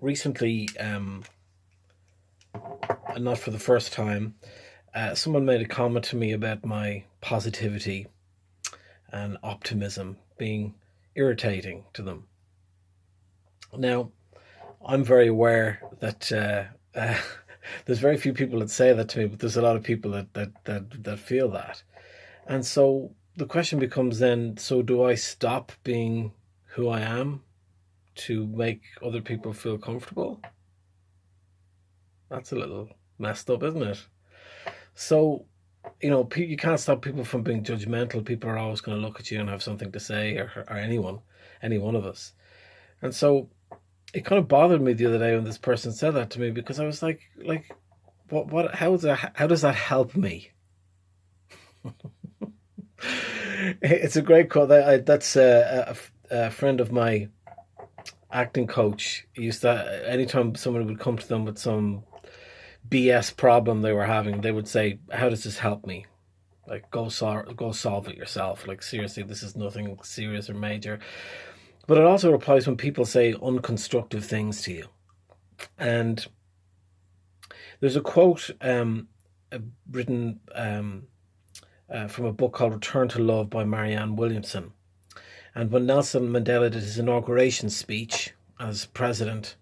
recently, and not for the first time, someone made a comment to me about my positivity and optimism being irritating to them. Now, I'm very aware that there's very few people that say that to me, but there's a lot of people that feel that. And so the question becomes then, so do I stop being who I am to make other people feel comfortable? That's a little messed up, isn't it? So, you can't stop people from being judgmental. People are always going to look at you and have something to say, or anyone, any one of us. And so it kind of bothered me the other day when this person said that to me, because I was like, how does that help me? It's a great quote. That's a friend of my acting coach. He used to, anytime someone would come to them with some BS problem they were having, they would say, "How does this help me?" Like, go solve it yourself. Like, seriously, this is nothing serious or major. But it also applies when people say unconstructive things to you. And there's a quote written from a book called Return to Love by Marianne Williamson. And when Nelson Mandela did his inauguration speech as president,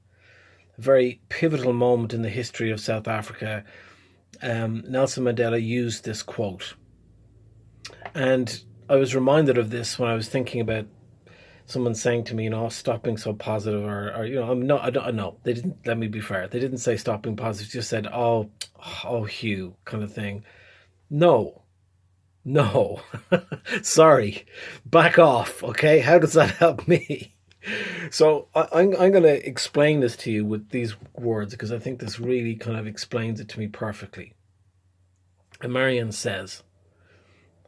a very pivotal moment in the history of South Africa, Nelson Mandela used this quote. And I was reminded of this when I was thinking about someone saying to me, stop being so positive, or I'm not, I don't know. They didn't, let me be fair. They didn't say stop being positive, just said, oh, Hugh, kind of thing. No, sorry, back off. Okay. How does that help me? So I'm going to explain this to you with these words, because I think this really kind of explains it to me perfectly. And Marianne says,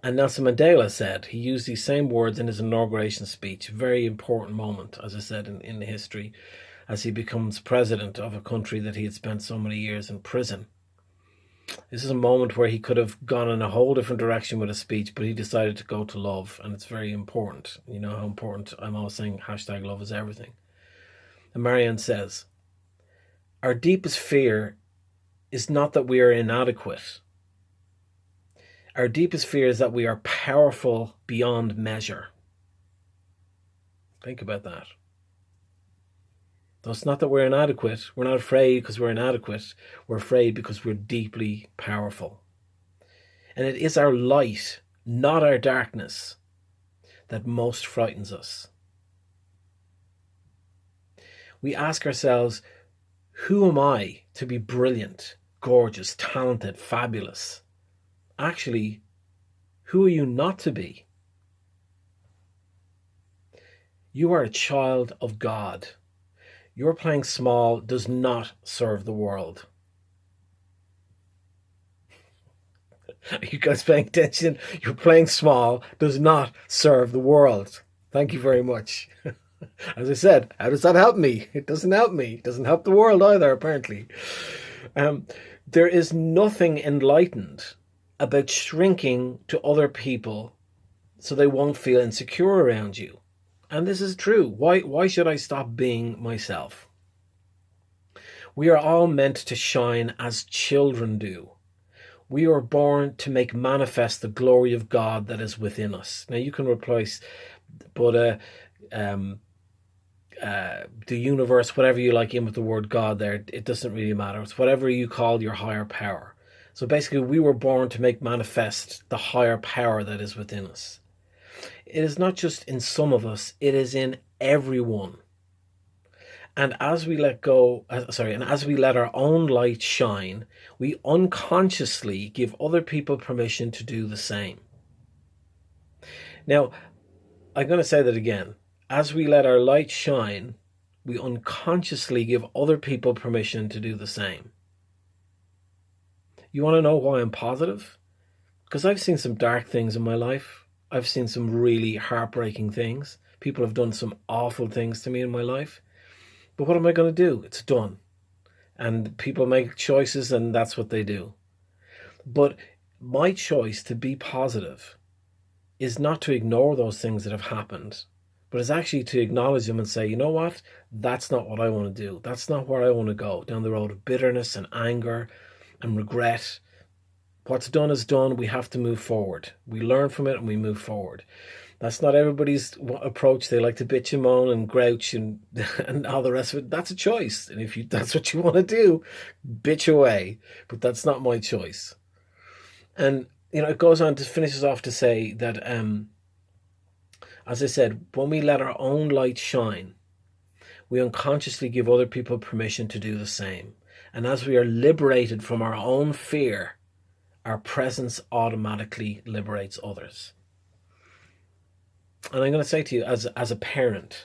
and Nelson Mandela said, he used these same words in his inauguration speech, a very important moment, as I said, in history, as he becomes president of a country that he had spent so many years in prison. This is a moment where he could have gone in a whole different direction with a speech, but he decided to go to love, and it's very important. You know how important, I'm always saying hashtag love is everything. And Marianne says, our deepest fear is not that we are inadequate. Our deepest fear is that we are powerful beyond measure. Think about that. So it's not that we're inadequate. We're not afraid because we're inadequate. We're afraid because we're deeply powerful. And it is our light, not our darkness, that most frightens us. We ask ourselves, who am I to be brilliant, gorgeous, talented, fabulous? Actually, who are you not to be? You are a child of God. Your playing small does not serve the world. Are you guys paying attention? Your playing small does not serve the world. Thank you very much. As I said, how does that help me? It doesn't help me. It doesn't help the world either, apparently. There is nothing enlightened about shrinking to other people so they won't feel insecure around you. And this is true. Why should I stop being myself? We are all meant to shine as children do. We are born to make manifest the glory of God that is within us. Now you can replace Buddha, the universe, whatever you like in with the word God there. It doesn't really matter. It's whatever you call your higher power. So basically, we were born to make manifest the higher power that is within us. It is not just in some of us, it is in everyone. And as we let our own light shine, we unconsciously give other people permission to do the same. Now, I'm going to say that again. As we let our light shine, we unconsciously give other people permission to do the same. You want to know why I'm positive? Because I've seen some dark things in my life. I've seen some really heartbreaking things. People have done some awful things to me in my life. But what am I going to do? It's done. And people make choices, and that's what they do. But my choice to be positive is not to ignore those things that have happened, but it's actually to acknowledge them and say, you know what, that's not what I want to do. That's not where I want to go, down the road of bitterness and anger and regret. What's done is done. We have to move forward. We learn from it and we move forward. That's not everybody's approach. They like to bitch and moan and grouch and and all the rest of it. That's a choice. And if that's what you want to do, bitch away. But that's not my choice. And it goes on to finishes off to say that, as I said, when we let our own light shine, we unconsciously give other people permission to do the same. And as we are liberated from our own fear, our presence automatically liberates others. And I'm going to say to you, as a parent,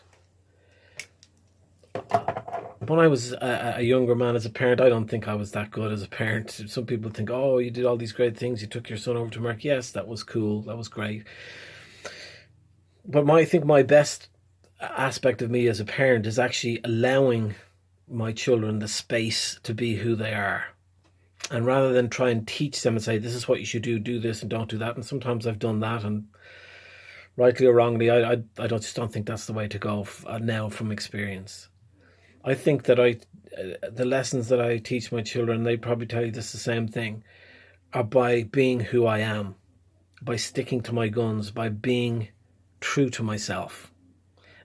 when I was a younger man as a parent, I don't think I was that good as a parent. Some people think, oh, you did all these great things. You took your son over to America. Yes, that was cool. That was great. But I think my best aspect of me as a parent is actually allowing my children the space to be who they are. And rather than try and teach them and say, this is what you should do this and don't do that. And sometimes I've done that, and rightly or wrongly, I just don't think that's the way to go now from experience. I think that the lessons that I teach my children, they probably tell you this the same thing, are by being who I am, by sticking to my guns, by being true to myself.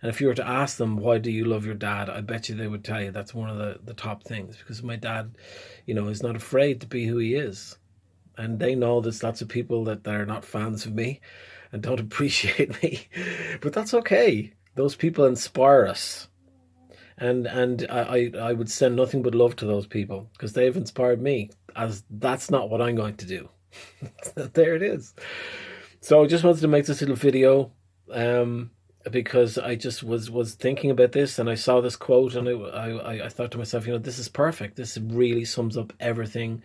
And if you were to ask them, why do you love your dad? I bet you they would tell you that's one of the top things, because my dad, is not afraid to be who he is. And they know there's lots of people that are not fans of me and don't appreciate me, but that's okay. Those people inspire us. And I would send nothing but love to those people because they've inspired me, as that's not what I'm going to do. There it is. So I just wanted to make this little video, because I just was thinking about this and I saw this quote, and I thought to myself, this is perfect. This really sums up everything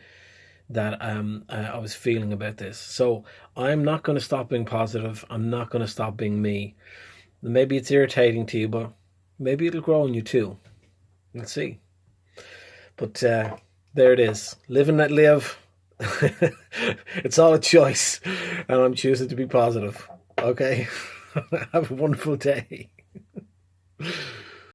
that I was feeling about this. So I'm not going to stop being positive. I'm not going to stop being me. Maybe it's irritating to you, but maybe it'll grow on you too. We'll see. But there it is. Live and let live. It's all a choice, and I'm choosing to be positive. Okay. Have a wonderful day.